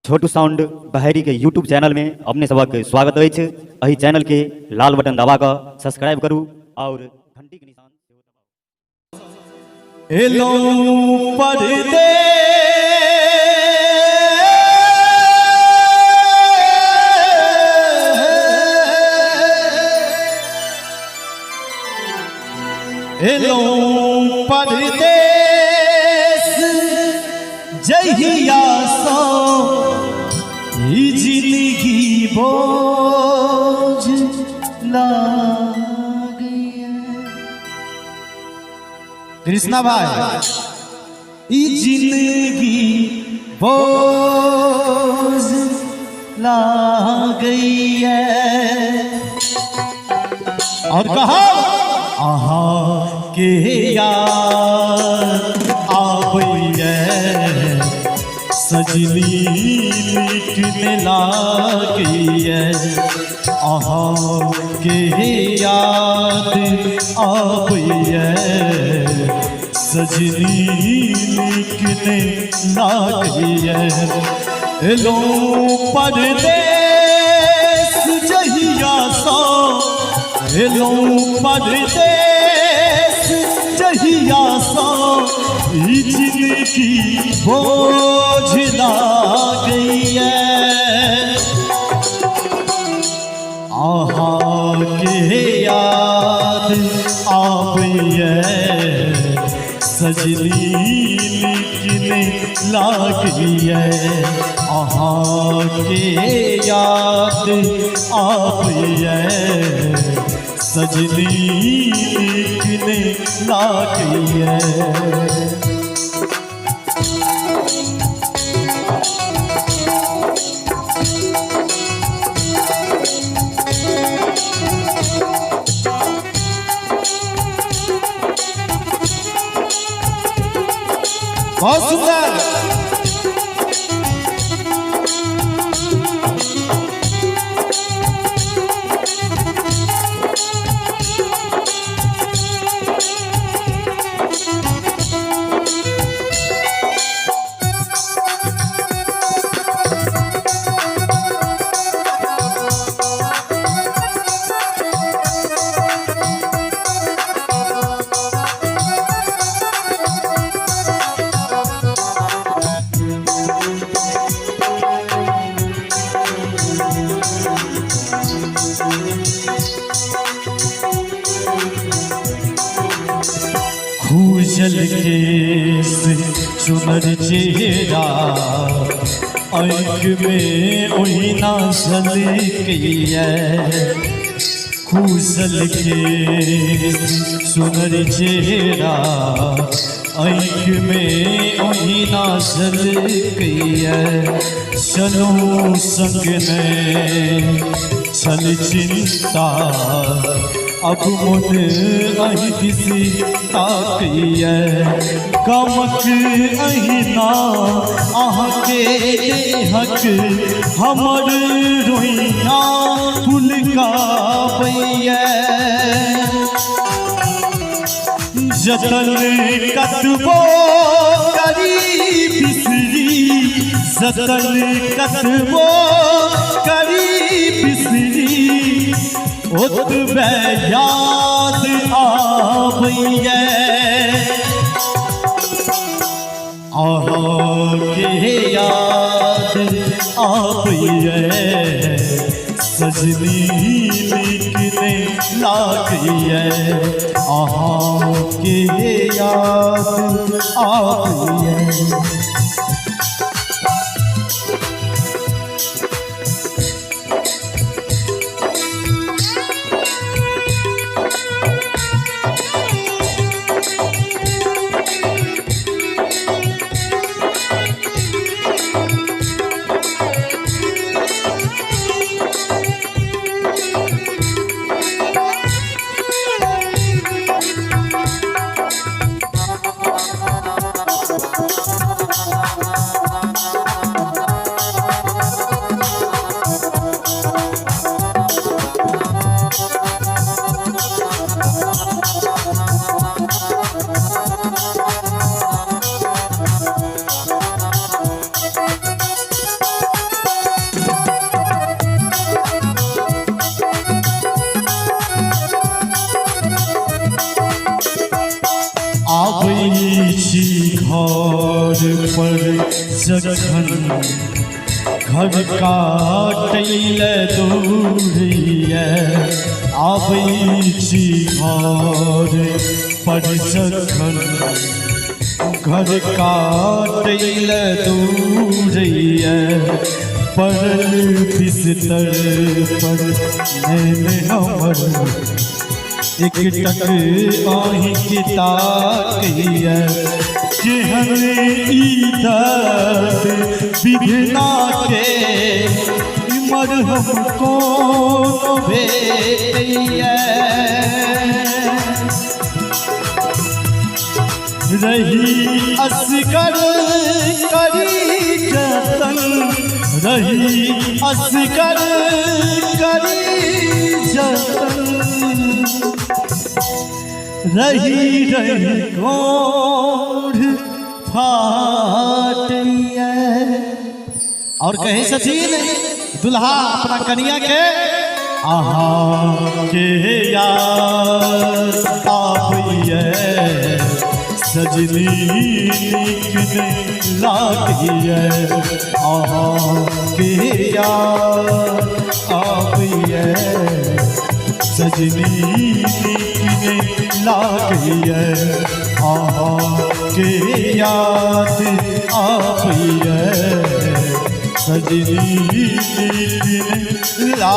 छोटू sound बहरी के YouTube channel में अपने सबक स्वागत है। अही चैनल के लाल बटन दबा कर सब्सक्राइब करूँ और घंटी के निशान हेलो पर्दे हेलो परदेस जहिया सो जिंदगी बोझ लागी कृष्णा भाई जिंदगी बोझ लागी है और कहा आहा के याद आबैये सजनी लिखने लागिए आहा के याद आबैये सजनी लिखने लागिए लो परदेस जहिया सो हेलो परदेस जहिया सो जिंदगी बोझ गई है आहा के याद आबैये सजनी लिखने लागी है आहा के याद आबैये सजनी लिखने लागी है बहुत सुंदर खूजल केस चुनर चेहरा आँख में ओहिना झलकी है खूजल केस चुनर चेहरा आँख में ओहिना झलकी है चलो संग में चल चिंता अब मुन अहि किसी ताकिए कमक अहिना आह के हक हमर रोइया फूल का पैया जतन कतबो करी बिसरी जतन कतबो करी बिसरी ओतबे याद आबैये आहा के याद आबैये सजनी लिखने लागिए आहा के याद आबैये सखन घर काटैल दूरिया आबै छी घर पर सखन घर काटैल दूरिया पड़ल बिस्तर पर नैन हमर एकटक आहि किता कहिया केहन ई दर्द विधना के इमर हमको भेटैया रही असगर करी जतन रही असगर करी जतन रही रही गोढ़ फाटिया। और कहे सचिन दुल्हा अपना कनिया के आहा के याद आबिए सजनी लिखने लागिए आहा के याद आबिए सजनी लिखने लागिए आहा के याद आबिए सजनी लिखने ला